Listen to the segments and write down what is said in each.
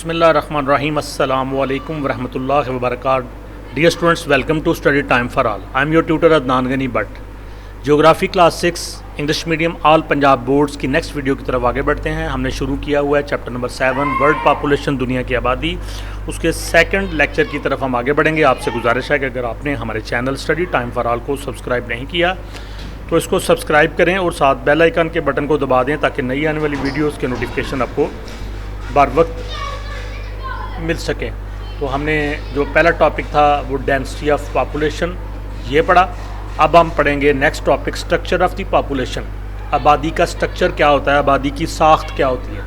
बिस्मिल्लाहिर्रहमानिर्रहीम अस्सलामुअलैकुम वरहमतुल्लाहि वबरकातुहू। Dear students, welcome to study time for all. I am your tutor Adnan Ghani Bhatt. Geography class 6 English medium all Punjab boards की next video की तरफ आगे बढ़ते हैं। हमने शुरू किया हुआ है चैप्टर नंबर 7 वर्ल्ड पॉपुलेशन, दुनिया की आबादी। उसके सेकंड लेक्चर की तरफ हम आगे बढ़ेंगे। आपसे गुजारिश है कि अगर आपने हमारे channel study time for all को सब्सक्राइब नहीं किया तो इसको सब्सक्राइब करें और साथ बेल आइकन के बटन को दबा दें ताकि नई आने वाली वीडियोज़ के नोटिफिकेशन आपको बर वक्त मिल सके। तो हमने जो पहला टॉपिक था वो डेंसिटी ऑफ पॉपुलेशन ये पढ़ा। अब हम पढ़ेंगे next topic, structure of the population. आबादी का स्ट्रक्चर क्या होता है, आबादी की साख्त क्या होती है।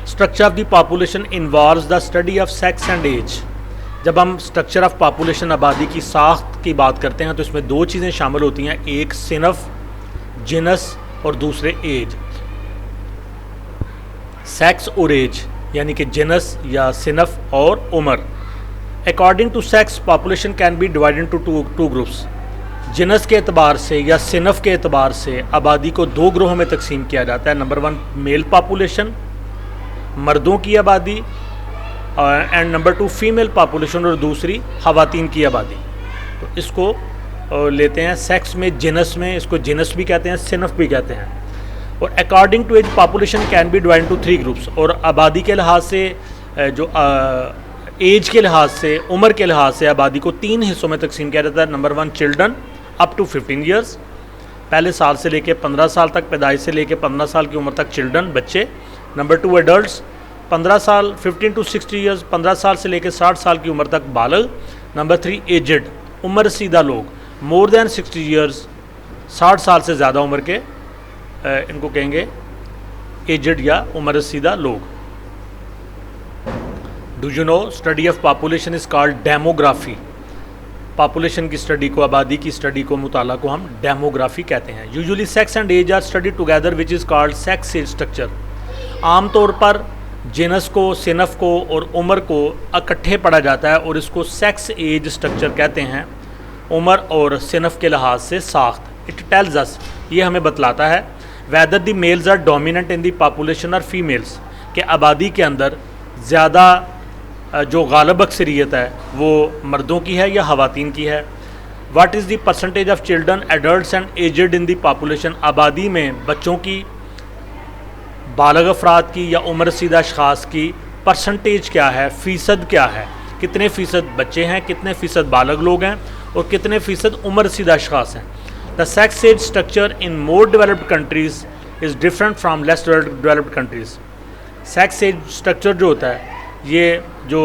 Structure of the population involves the study of sex and age. जब हम स्ट्रक्चर ऑफ पॉपुलेशन, आबादी की साख्त की बात करते हैं तो इसमें दो चीज़ें शामिल होती हैं, एक सिनफ जिनस और दूसरे एज। सेक्स और एज यानी कि जिनस या सिनफ और उम्र। According to sex population can be divided to two groups. जिनस के एतबार से या सिनफ के एतबार से आबादी को दो ग्रोहों में तकसीम किया जाता है। नंबर 1 मेल पॉपुलेशन, मर्दों की आबादी, एंड नंबर 2 फीमेल पॉपुलेशन और दूसरी ख़वातीन की आबादी। तो इसको लेते हैं सेक्स में, जिनस में, इसको जिनस भी कहते हैं, सिनफ भी कहते हैं। और according to age population can be divide to 3 groups. और आबादी के लिहाज से जो एज के लिहाज से, उम्र के लिहाज से आबादी को 3 हिस्सों में तकसीम किया जाता है। Number 1 children up to 15 years, पहले साल से लेके 15 साल तक, पैदाइश से लेके 15 साल की उम्र तक चिल्ड्रन, बच्चे। नंबर 2 एडल्ट्स 15 साल 15 टू 60 ईयर्स, 15 साल से लेके 60 साल की उम्र तक बालग। नंबर 3 एजड, उम्र रसीदा लोग, मोर दैन 60 ईयर्स, 60 साल से ज़्यादा उम्र के, इनको कहेंगे एजड या उम्र रसीदा लोग। Do you know study of population is called demography. Population की स्टडी को, आबादी की स्टडी को, मुताला को हम डेमोग्राफी कहते हैं। Usually sex and age are study together which is called sex age structure. आमतौर पर जिनस को, सिनफ को और उम्र को इकट्ठे पढ़ा जाता है और इसको सेक्स एज स्ट्रक्चर कहते हैं। उम्र और सिनफ के लिहाज से साख्त। इट टेल्स अस, ये हमें बतलाता है whether the males are dominant in the population और फीमेल्स, कि आबादी के अंदर ज़्यादा जो गालिब अक्सरियत है वो मर्दों की है या ख़वातीन की है। What is the percentage of children, adults and aged in the population. आबादी में बच्चों की, बालग अफराद की या उम्र रसीदा अशख़ास की परसेंटेज क्या है, फ़ीसद क्या है, कितने फ़ीसद बच्चे हैं, कितने फ़ीसद बालग लोग हैं और कितने फ़ीसद उम्र रसीदा अशख़ास हैं। The sex age structure in more developed countries is different from less developed countries. Sex age structure जो होता है, ये जो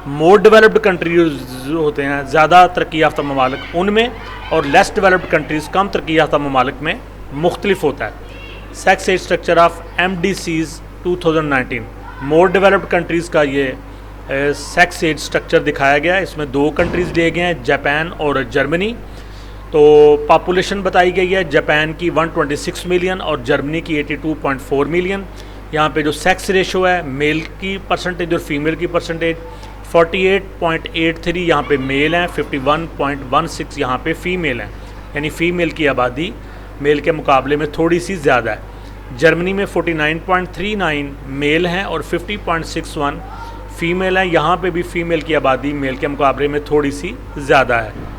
मोर डेवलप्ड कंट्रीज होते हैं, ज़्यादा तरक्की याफ्ता ममालिक, उनमें, और लेस डेवलप्ड कंट्रीज़, कम तरक्की याफ्ता ममालिक में मुख्तलिफ होता है। Sex age structure of MDCs 2019, more developed countries का ये सेक्स एज स्ट्रक्चर दिखाया गया है। इसमें 2 कंट्रीज़ लिए गए हैं, जापान और जर्मनी। तो पॉपुलेशन बताई गई है जापान की 126 मिलियन और जर्मनी की 82.4 मिलियन। यहाँ पे जो सेक्स रेशो है, मेल की परसेंटेज और फीमेल की परसेंटेज 48.83 यहाँ पे मेल हैं, 51.16 यहाँ पे फ़ीमेल हैं। यानी फ़ीमेल की आबादी मेल के मुकाबले में थोड़ी सी ज़्यादा है। जर्मनी में 49.39 मेल हैं और 50.61 फ़ीमेल हैं। यहाँ पे भी फ़ीमेल की आबादी मेल के मुकाबले में थोड़ी सी ज़्यादा है।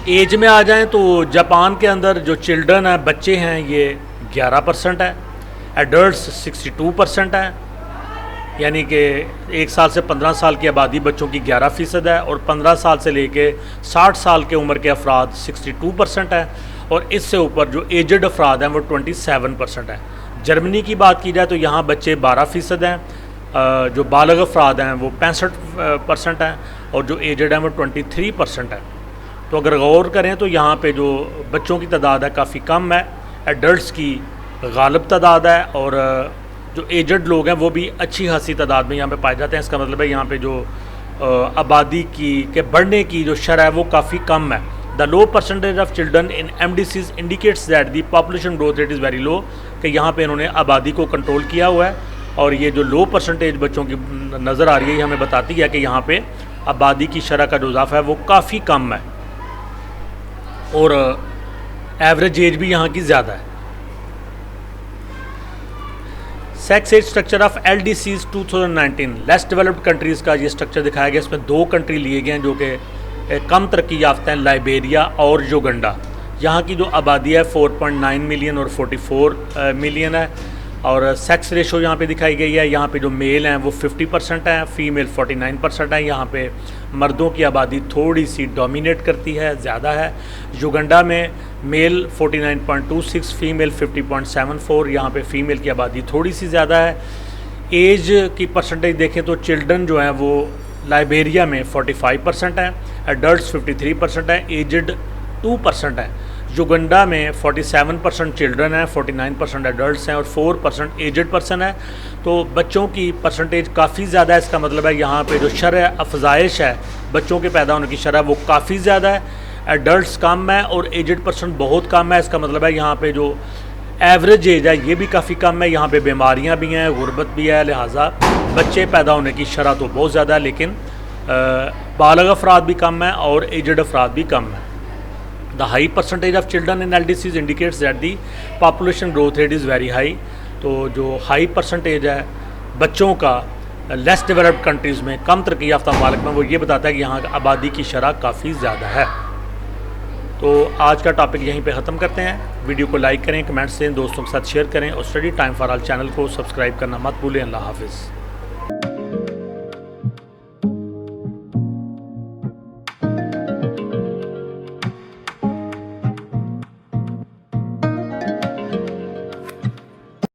एज में आ जाएं तो जापान के अंदर जो चिल्ड्रन हैं, बच्चे हैं, ये 11% है। एडल्ट्स 62% है, यानी कि 1 साल से 15 साल की आबादी बच्चों की 11% है। और 15 साल से लेके 60 साल के उम्र के अफराद 62% है। और इससे ऊपर जो एजड अफराद हैं वो 27% है। जर्मनी की बात की जाए तो यहाँ बच्चे 12% हैं, जो बालग अफराद हैं वो 65% हैं और जो एजड हैं वो 23% है। तो अगर गौर करें तो यहाँ पे जो बच्चों की तादाद है काफ़ी कम है, एडल्ट्स की गालिब तादाद है, और जो एजड लोग हैं वो भी अच्छी खासी तादाद में यहाँ पे पाए जाते हैं। इसका मतलब है यहाँ पे जो आबादी की के बढ़ने की जो शरह है वो काफ़ी कम है। The low percentage of children in MDCs indicates that the population growth rate is very low, कि यहाँ पे इन्होंने आबादी को कंट्रोल किया हुआ है। और ये जो लो परसेंटेज बच्चों की नज़र आ रही है, ये हमें बताती है कि यहाँ पे आबादी की शरह का जो इजाफा है वो काफ़ी कम है और एवरेज एज भी यहाँ की ज़्यादा है। Sex age structure of LDCs 2019 less developed countries का ये स्ट्रक्चर दिखाया गया। इसमें 2 कंट्री लिए गए हैं जो कि कम तरक्की याफ्ता हैं, लाइबेरिया और युगांडा। यहाँ की जो आबादी है 4.9 मिलियन और 44 मिलियन है, और सेक्स रेशो यहाँ पे दिखाई गई है। यहाँ पे जो मेल हैं वो 50% हैं, फीमेल 49% है। यहाँ पे मर्दों की आबादी थोड़ी सी डोमिनेट करती है, ज़्यादा है। युगांडा में मेल 49.26, फीमेल 50.74। यहाँ पे फीमेल की आबादी थोड़ी सी ज़्यादा है। एज की परसेंटेज देखें तो चिल्ड्रन जो हैं वो लाइबेरिया में 45% है, एडल्ट्स 53% है, एजड 2% है। युगांडा में 47% चिल्ड्रन हैं, 49% एडल्ट्स हैं और 4% एजड पर्सन है। तो बच्चों की परसेंटेज काफ़ी ज़्यादा है। इसका मतलब है यहाँ पे जो शरह अफजाइश है बच्चों के पैदा होने की शरह वो काफ़ी ज़्यादा है। एडल्ट्स कम है और एजड पर्सन बहुत कम है। इसका मतलब है यहाँ पे जो एवरेज एज है ये भी काफ़ी कम है। यहाँ पे बीमारियाँ भी हैं, गुर्बत भी है, लिहाजा बच्चे पैदा होने की शरह तो बहुत ज़्यादा है, लेकिन बालग अफराद भी कम है और एजड अफराद भी कम है। The high percentage of children in LDCs indicates that the population growth rate is very high। तो जो हाई परसेंटेज है बच्चों का लेस डेवलप्ड कंट्रीज़ में, कम तरक्की याफ्ता ममालिक में, वो ये बताता है कि यहाँ आबादी की शरह काफ़ी ज़्यादा है। तो आज का टॉपिक यहीं पे ख़त्म करते हैं। वीडियो को लाइक करें, कमेंट्स दें, दोस्तों के साथ शेयर करें और study time for all channel को सब्सक्राइब करना मत भूलें। अल्लाह हाफिज़।